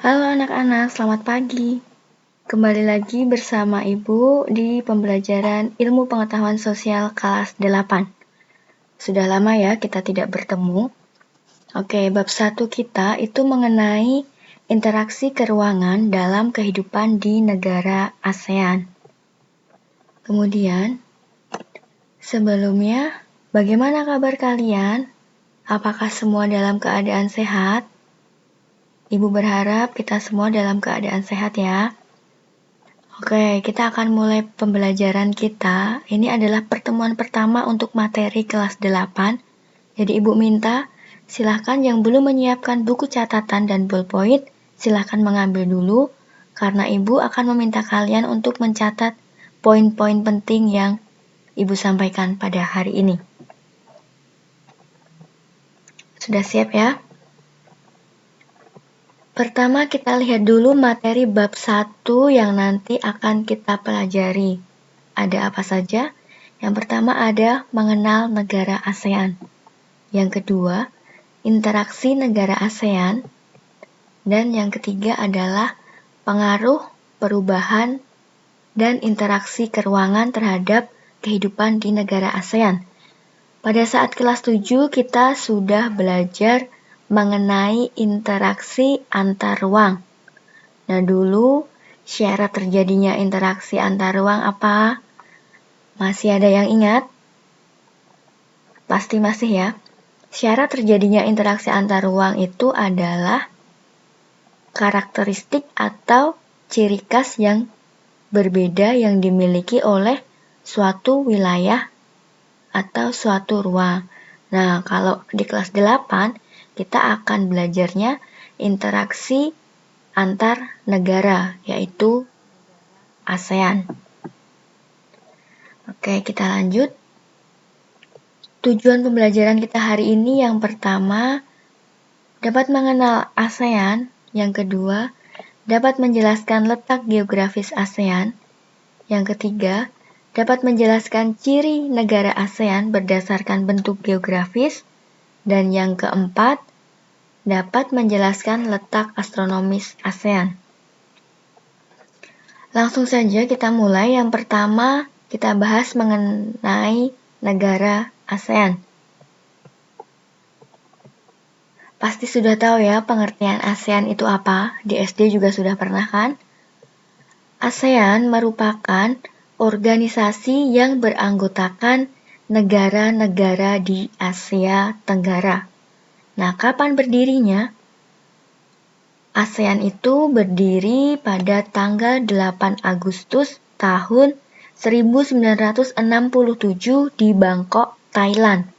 Halo anak-anak, selamat pagi. Kembali lagi bersama Ibu di pembelajaran Ilmu Pengetahuan Sosial kelas 8. Sudah lama ya kita tidak bertemu. Oke, bab 1 kita itu mengenai interaksi keruangan dalam kehidupan di negara ASEAN. Kemudian, sebelumnya, bagaimana kabar kalian? Apakah semua dalam keadaan sehat? Ibu berharap kita semua dalam keadaan sehat ya. Oke, kita akan mulai pembelajaran kita. Ini adalah pertemuan pertama untuk materi kelas 8. Jadi Ibu minta, silahkan yang belum menyiapkan buku catatan dan ballpoint, silahkan mengambil dulu, karena Ibu akan meminta kalian untuk mencatat poin-poin penting yang Ibu sampaikan pada hari ini. Sudah siap ya? Pertama kita lihat dulu materi bab 1 yang nanti akan kita pelajari. Ada apa saja? Yang pertama ada mengenal negara ASEAN. Yang kedua, interaksi negara ASEAN. Dan yang ketiga adalah pengaruh, perubahan, dan interaksi keruangan terhadap kehidupan di negara ASEAN. Pada saat kelas 7 kita sudah belajar mengenai interaksi antar ruang. Nah dulu syarat terjadinya interaksi antar ruang apa? Masih ada yang ingat? Pasti masih ya. Syarat terjadinya interaksi antar ruang itu adalah karakteristik atau ciri khas yang berbeda yang dimiliki oleh suatu wilayah atau suatu ruang. Nah, kalau di kelas 8 kita akan belajarnya interaksi antar negara, yaitu ASEAN. Oke, kita lanjut. Tujuan pembelajaran kita hari ini yang pertama, dapat mengenal ASEAN. Yang kedua, dapat menjelaskan letak geografis ASEAN. Yang ketiga, dapat menjelaskan ciri negara ASEAN berdasarkan bentuk geografis. Dan yang keempat, dapat menjelaskan letak astronomis ASEAN. Langsung saja kita mulai. Yang pertama, kita bahas mengenai negara ASEAN. Pasti sudah tahu ya pengertian ASEAN itu apa, di SD juga sudah pernah kan? ASEAN merupakan organisasi yang beranggotakan negara-negara di Asia Tenggara. Nah, kapan berdirinya? ASEAN itu berdiri pada tanggal 8 Agustus tahun 1967 di Bangkok, Thailand.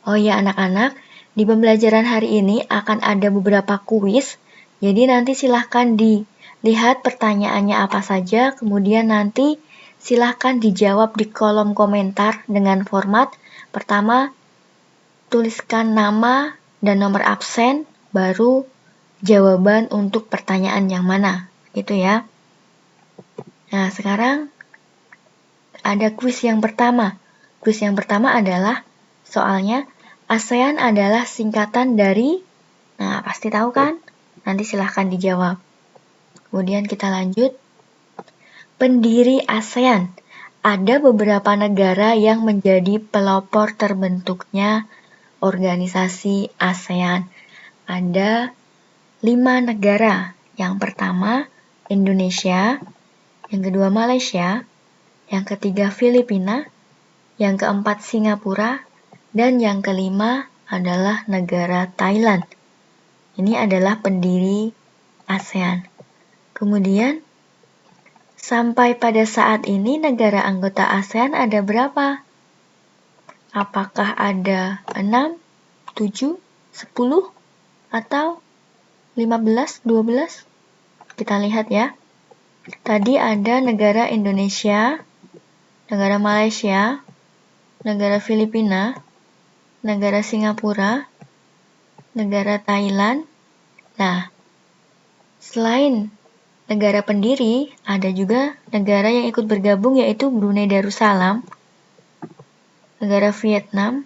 Oh ya anak-anak, di pembelajaran hari ini akan ada beberapa kuis, jadi nanti silahkan dilihat pertanyaannya apa saja, kemudian nanti silahkan dijawab di kolom komentar dengan format pertama, tuliskan nama dan nomor absen, baru jawaban untuk pertanyaan yang mana, gitu ya. Nah, sekarang ada kuis yang pertama. Kuis yang pertama adalah soalnya ASEAN adalah singkatan dari, nah pasti tahu kan? Nanti silahkan dijawab. Kemudian kita lanjut. Pendiri ASEAN. Ada beberapa negara yang menjadi pelopor terbentuknya organisasi ASEAN. Ada 5 negara. Yang pertama Indonesia, yang kedua Malaysia, yang ketiga Filipina, yang keempat Singapura, dan yang kelima adalah negara Thailand. Ini adalah pendiri ASEAN. Kemudian, sampai pada saat ini negara anggota ASEAN ada berapa? Apakah ada 6, 7, 10, atau 15, 12? Kita lihat ya. Tadi ada negara Indonesia, negara Malaysia, negara Filipina, negara Singapura, negara Thailand. Nah, selain negara pendiri, ada juga negara yang ikut bergabung yaitu Brunei Darussalam, negara Vietnam,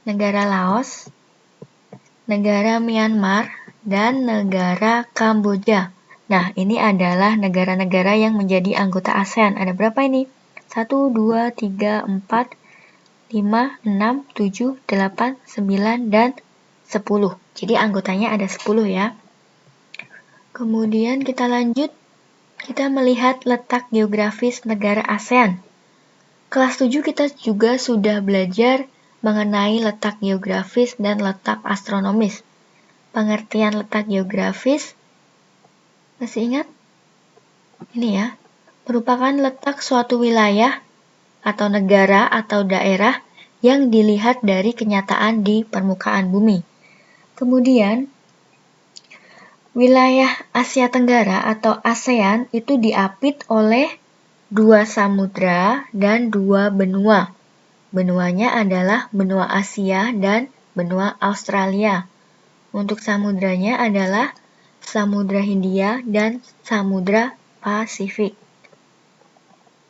negara Laos, negara Myanmar, dan negara Kamboja. Nah, ini adalah negara-negara yang menjadi anggota ASEAN. Ada berapa ini? 1, 2, 3, 4, 5, 6, 7, 8, 9, dan 10. Jadi anggotanya ada 10 ya. Kemudian kita lanjut, kita melihat letak geografis negara ASEAN. Kelas 7 kita juga sudah belajar mengenai letak geografis dan letak astronomis. Pengertian letak geografis, masih ingat? Ini ya, merupakan letak suatu wilayah atau negara atau daerah yang dilihat dari kenyataan di permukaan bumi. Kemudian, wilayah Asia Tenggara atau ASEAN itu diapit oleh 2 samudra dan 2 benua. Benuanya adalah benua Asia dan benua Australia. Untuk samudranya adalah Samudra Hindia dan Samudra Pasifik.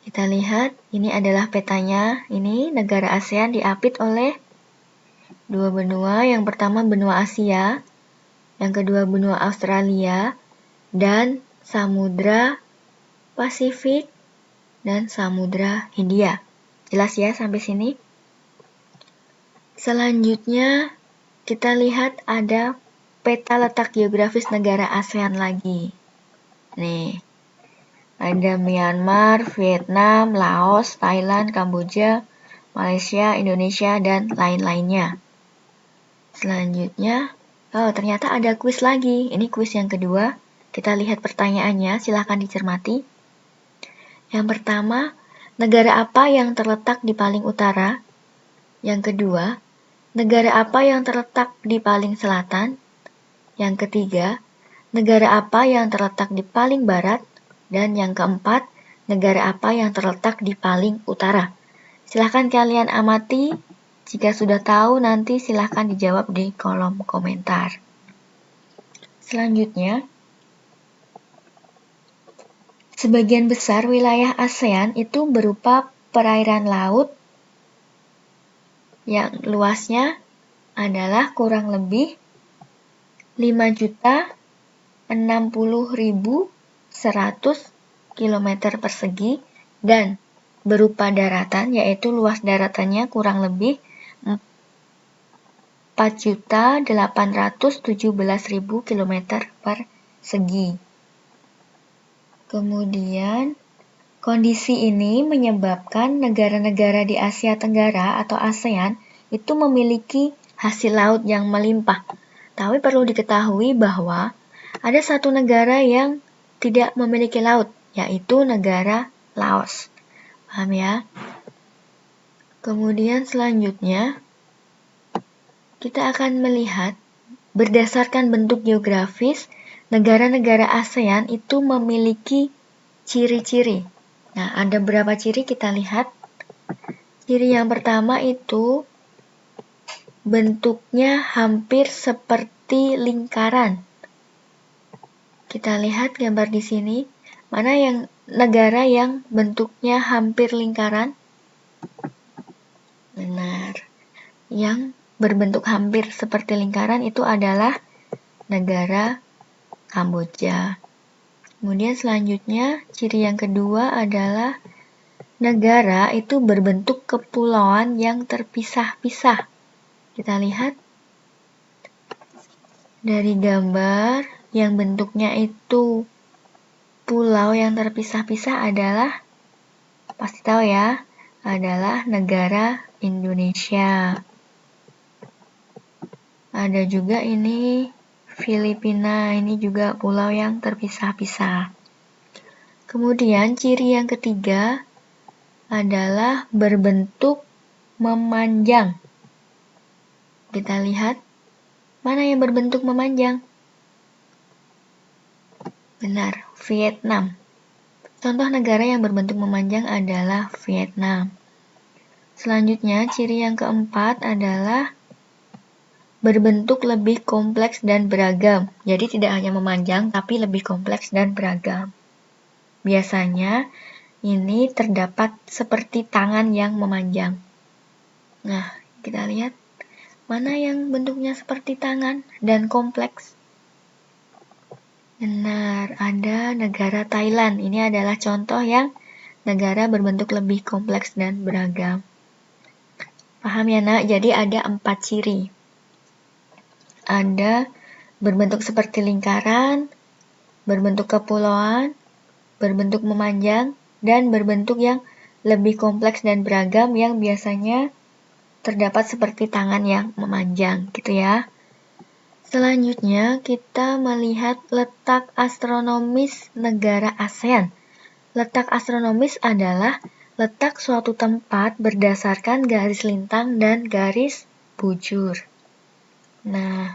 Kita lihat, ini adalah petanya. Ini negara ASEAN diapit oleh 2 benua. Yang pertama benua Asia, yang kedua benua Australia, dan Samudra Pasifik dan Samudra Hindia. Jelas ya sampai sini? Selanjutnya, kita lihat ada peta letak geografis negara ASEAN lagi. Nih, ada Myanmar, Vietnam, Laos, Thailand, Kamboja, Malaysia, Indonesia, dan lain-lainnya. Selanjutnya, ternyata ada kuis lagi. Ini kuis yang kedua. Kita lihat pertanyaannya, silahkan dicermati. Yang pertama, negara apa yang terletak di paling utara? Yang kedua, negara apa yang terletak di paling selatan? Yang ketiga, negara apa yang terletak di paling barat? Dan yang keempat, negara apa yang terletak di paling utara? Silahkan kalian amati. Jika sudah tahu, nanti silahkan dijawab di kolom komentar. Selanjutnya, sebagian besar wilayah ASEAN itu berupa perairan laut yang luasnya adalah kurang lebih 5.060.100 km persegi dan berupa daratan, yaitu luas daratannya kurang lebih 4.817.000 km persegi. Kemudian, kondisi ini menyebabkan negara-negara di Asia Tenggara atau ASEAN itu memiliki hasil laut yang melimpah. Tapi perlu diketahui bahwa ada satu negara yang tidak memiliki laut, yaitu negara Laos. Paham ya? Kemudian selanjutnya, kita akan melihat berdasarkan bentuk geografis, negara-negara ASEAN itu memiliki ciri-ciri. Nah, ada berapa ciri kita lihat. Ciri yang pertama itu bentuknya hampir seperti lingkaran. Kita lihat gambar di sini. Mana yang negara yang bentuknya hampir lingkaran? Benar. Yang berbentuk hampir seperti lingkaran itu adalah negara Kamboja. Kemudian selanjutnya, ciri yang kedua adalah negara itu berbentuk kepulauan yang terpisah-pisah. Kita lihat dari gambar yang bentuknya itu pulau yang terpisah-pisah adalah, pasti tahu ya, adalah negara Indonesia. Ada juga ini Filipina, ini juga pulau yang terpisah-pisah. Kemudian ciri yang ketiga adalah berbentuk memanjang. Kita lihat, mana yang berbentuk memanjang? Benar, Vietnam. Contoh negara yang berbentuk memanjang adalah Vietnam. Selanjutnya, ciri yang keempat adalah berbentuk lebih kompleks dan beragam. Jadi tidak hanya memanjang, tapi lebih kompleks dan beragam. Biasanya, ini terdapat seperti tangan yang memanjang. Nah, kita lihat mana yang bentuknya seperti tangan dan kompleks. Benar, ada negara Thailand. Ini adalah contoh yang negara berbentuk lebih kompleks dan beragam. Paham ya, Nak? Jadi ada 4 ciri. Ada berbentuk seperti lingkaran, berbentuk kepulauan, berbentuk memanjang, dan berbentuk yang lebih kompleks dan beragam yang biasanya terdapat seperti tangan yang memanjang, gitu ya. Selanjutnya, kita melihat letak astronomis negara ASEAN. Letak astronomis adalah letak suatu tempat berdasarkan garis lintang dan garis bujur. Nah,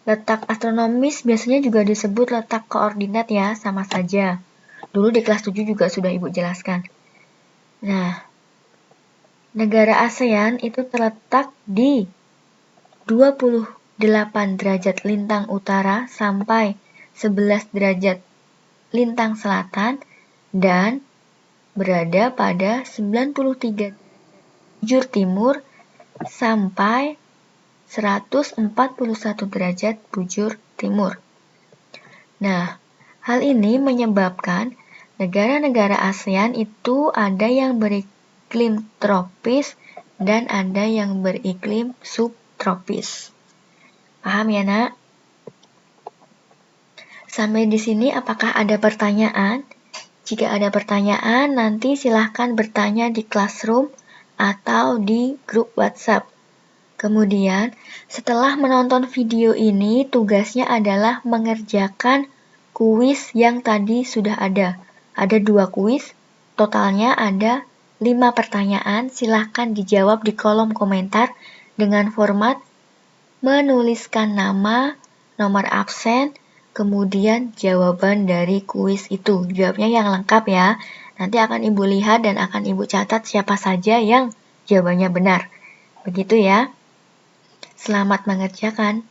letak astronomis biasanya juga disebut letak koordinat ya, sama saja. Dulu di kelas 7 juga sudah Ibu jelaskan. Nah, negara ASEAN itu terletak di 28 derajat lintang utara sampai 11 derajat lintang selatan dan berada pada 93 bujur timur sampai 141 derajat bujur timur. Nah, hal ini menyebabkan negara-negara ASEAN itu ada yang beriklim tropis dan ada yang beriklim subtropis. Paham ya, Nak? Sampai di sini apakah ada pertanyaan? Jika ada pertanyaan, nanti silahkan bertanya di classroom atau di grup WhatsApp. Kemudian, setelah menonton video ini, tugasnya adalah mengerjakan kuis yang tadi sudah ada. Ada 2 kuis, totalnya ada 5 pertanyaan. Silahkan dijawab di kolom komentar dengan format menuliskan nama, nomor absen, kemudian jawaban dari kuis itu. Jawabnya yang lengkap ya. Nanti akan Ibu lihat dan akan Ibu catat siapa saja yang jawabannya benar. Begitu ya. Selamat mengerjakan.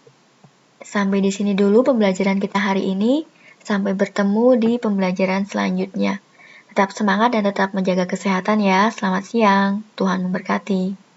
Sampai di sini dulu pembelajaran kita hari ini. Sampai bertemu di pembelajaran selanjutnya. Tetap semangat dan tetap menjaga kesehatan ya. Selamat siang. Tuhan memberkati.